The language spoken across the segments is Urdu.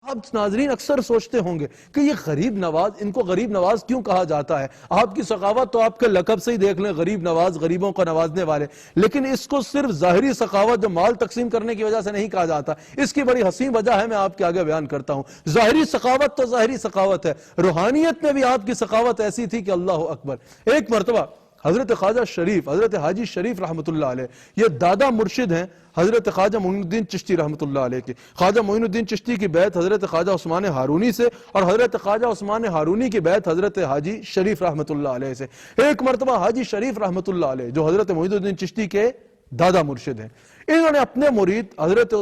آپ ناظرین اکثر سوچتے ہوں گے کہ یہ غریب نواز، ان کو غریب نواز کیوں کہا جاتا ہے؟ آپ کی سخاوت تو آپ کے لقب سے ہی دیکھ لیں، غریب نواز، غریبوں کو نوازنے والے. لیکن اس کو صرف ظاہری سخاوت جو مال تقسیم کرنے کی وجہ سے نہیں کہا جاتا. اس کی بڑی حسین وجہ ہے، میں آپ کے آگے بیان کرتا ہوں. ظاہری سخاوت تو ظاہری سخاوت ہے، روحانیت میں بھی آپ کی سخاوت ایسی تھی کہ اللہ اکبر. ایک مرتبہ حضرت خواجہ شریف، حضرت حاجی شریف رحمت اللہ علیہ، یہ دادا مرشد ہیں حضرت خواجہ معین الدین چشتی رحمت اللہ علیہ کے. خواجہ معین الدین چشتی کی بیعت حضرت خواجہ عثمان ہارونی سے، اور حضرت خواجہ عثمان ہارونی کی بیعت حضرت حاجی شریف رحمت اللہ علیہ سے. ایک مرتبہ حاجی شریف رحمت اللہ علیہ جو حضرت معین الدین چشتی کے دادا مرشد ہیں، انہوں نے اپنے مرید حضرت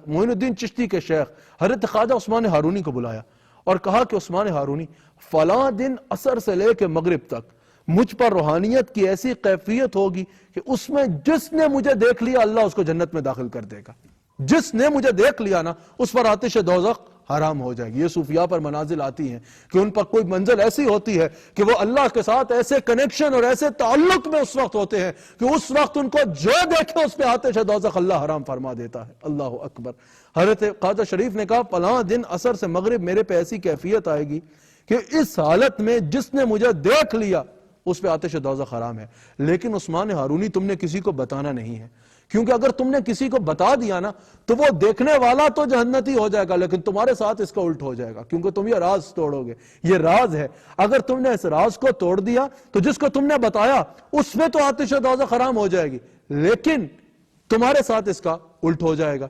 معین الدین چشتی کے شیخ حضرت خواجہ عثمان ہارونی کو بلایا اور کہا کہ عثمان ہارونی، فلاں دن عصر سے لے کے مغرب تک مجھ پر روحانیت کی ایسی کیفیت ہوگی کہ اس میں جس نے مجھے دیکھ لیا اللہ اس کو جنت میں داخل کر دے گا. جس نے مجھے دیکھ لیا نا اس پر آتش دوزخ حرام ہو جائے گی. یہ صوفیاء پر منازل آتی ہیں کہ ان پر کوئی منزل ایسی ہوتی ہے کہ وہ اللہ کے ساتھ ایسے کنیکشن اور ایسے تعلق میں اس وقت ہوتے ہیں کہ اس وقت ان کو جو دیکھے اس پہ آتش دوزخ اللہ حرام فرما دیتا ہے. اللہ اکبر. حضرت خواجہ شریف نے کہا فلاں دن عصر سے مغرب میرے پہ ایسی کیفیت آئے گی کہ اس حالت میں جس نے مجھے دیکھ لیا اس پہ آتش دوزخ حرام ہے. لیکن عثمان ہارونی تم نے کسی کو بتانا نہیں ہے، کیونکہ اگر تم نے کسی کو بتا دیا نا تو وہ دیکھنے والا تو جہنتی ہو جائے گا لیکن تمہارے ساتھ اس کا الٹ ہو جائے گا، کیونکہ تم یہ راز توڑو گے. یہ راز ہے، اگر تم نے اس راز کو توڑ دیا تو جس کو تم نے بتایا اس میں تو آتش دوزخ حرام ہو جائے گی لیکن تمہارے ساتھ اس کا الٹ ہو جائے گا.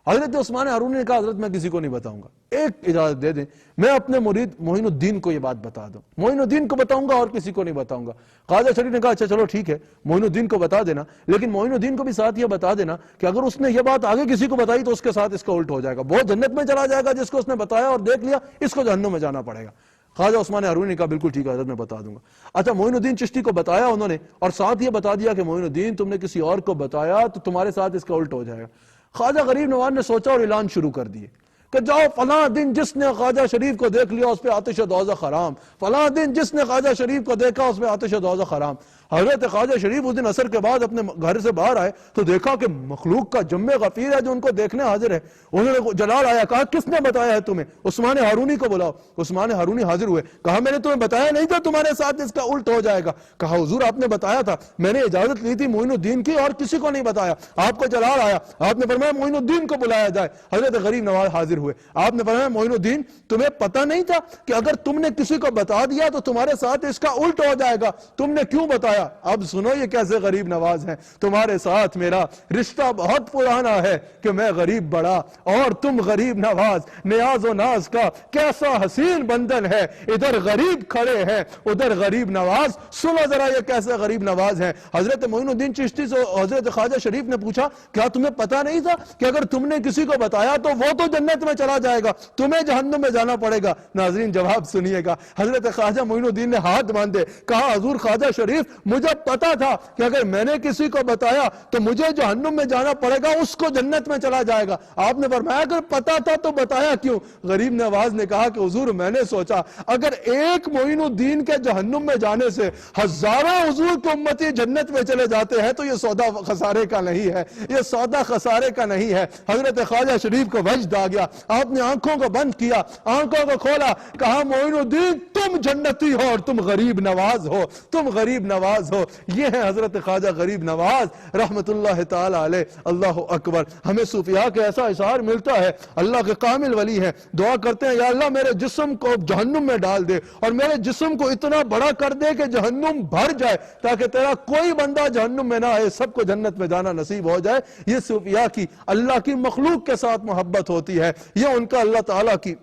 حضرت عثمان ہارونی نے کہا حضرت میں کسی کو نہیں بتاؤں گا، ایک اجازت دے دیں میں اپنے مرید معین الدین کو یہ بات بتا دوں، معین الدین کو بتاؤں گا اور کسی کو نہیں بتاؤں گا. خواجہ شریف نے کہا اچھا چلو ٹھیک ہے معین الدین کو بتا دینا، لیکن معین الدین کو بھی ساتھ یہ بتا دینا کہ اگر اس نے یہ بات آگے کسی کو بتائی تو اس کے ساتھ اس کا الٹ ہو جائے گا، وہ جنت میں چلا جائے گا جس کو اس نے بتایا اور دیکھ لیا، اس کو جہنم میں جانا پڑے گا. خواجہ عثمان ہارونی نے کہا بالکل ٹھیک ہے حضرت میں بتا دوں گا. اچھا معین الدین چشتی کو بتایا انہوں نے اور ساتھ یہ بتا دیا کہ معین الدین تم نے کسی اور کو بتایا تو تمہارے ساتھ اس کا الٹ ہو جائے گا. خواجہ غریب نواز نے سوچا اور اعلان شروع کر دیے کہ جاؤ فلاں دن جس نے خواجہ شریف کو دیکھ لیا اس پہ آتش دوزخ حرام، فلاں دن جس نے خواجہ شریف کو دیکھا اس پہ آتش دوزخ حرام. حضرت خواجہ شریف اس دن عصر کے بعد اپنے گھر سے باہر آئے تو دیکھا کہ مخلوق کا جم غفیر ہے جو ان کو دیکھنے حاضر ہے. انہوں نے جلال آیا، کہا کس نے بتایا ہے تمہیں؟ عثمان ہارونی کو بلاؤ. عثمان ہارونی حاضر ہوئے، کہا میں نے تمہیں بتایا نہیں تھا تمہارے ساتھ اس کا الٹ ہو جائے گا؟ کہا حضور آپ نے بتایا تھا، میں نے اجازت لی تھی معین الدین کی اور کسی کو نہیں بتایا. آپ کو جلال آیا، آپ نے فرمایا معین الدین کو بلایا جائے. حضرت غریب نواز حاضر ہوئے، آپ نے فرمایا معین الدین تمہیں پتہ نہیں تھا کہ اگر تم نے کسی کو بتا دیا تو تمہارے ساتھ اس کا الٹ ہو جائے گا، تم نے کیوں بتایا؟ اب سنو یہ کیسے غریب نواز ہیں. تمہارے ساتھ میرا رشتہ بہت پرانا ہے کہ میں غریب بڑا اور تم غریب نواز، نیاز و ناز کا کیسا حسین بندن ہے، ادھر غریب کھڑے ہیں ادھر غریب نواز. سنو ذرا یہ کیسے غریب نواز ہیں. حضرت معین الدین چشتی سے حضرت خواجہ شریف نے پوچھا کیا تمہیں پتہ نہیں تھا کہ اگر تم نے کسی کو بتایا تو وہ تو جنت میں چلا جائے گا، تمہیں جہنم میں جانا پڑے گا؟ ناظرین جواب سنیے گا. حضرت خواجہ معین الدین نے ہاتھ باندھے، کہا حضور خواجہ شریف مجھے پتا تھا کہ اگر میں نے کسی کو بتایا تو مجھے جہنم میں جانا پڑے گا، اس کو جنت میں چلا جائے گا. آپ نے فرمایا اگر پتا تھا تو بتایا کیوں؟ غریب نواز نے کہا کہ حضور میں نے سوچا اگر ایک معین الدین کے جہنم میں جانے سے ہزاروں حضور کے امتی جنت میں چلے جاتے ہیں تو یہ سودا خسارے کا نہیں ہے، یہ سودا خسارے کا نہیں ہے. حضرت خواجہ شریف کو وجد آ گیا، آپ نے آنکھوں کو بند کیا، آنکھوں کو کھولا، کہا معین الدین تم جنتی ہو اور تم غریب نواز ہو، تم غریب نواز ہو. یہ ہے حضرت خواجہ غریب نواز رحمت اللہ تعالی علیہ. اللہ اکبر. ہمیں صوفیاء کے ایسا اشعار ملتا ہے، اللہ کے کامل ولی ہیں، دعا کرتے ہیں یا اللہ میرے جسم کو جہنم میں ڈال دے اور میرے جسم کو اتنا بڑا کر دے کہ جہنم بھر جائے تاکہ تیرا کوئی بندہ جہنم میں نہ آئے، سب کو جنت میں جانا نصیب ہو جائے. یہ صوفیاء کی اللہ کی مخلوق کے ساتھ محبت ہوتی ہے، یہ ان کا اللہ تعالیٰ کی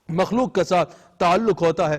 مخلوق کے ساتھ تعلق ہوتا ہے.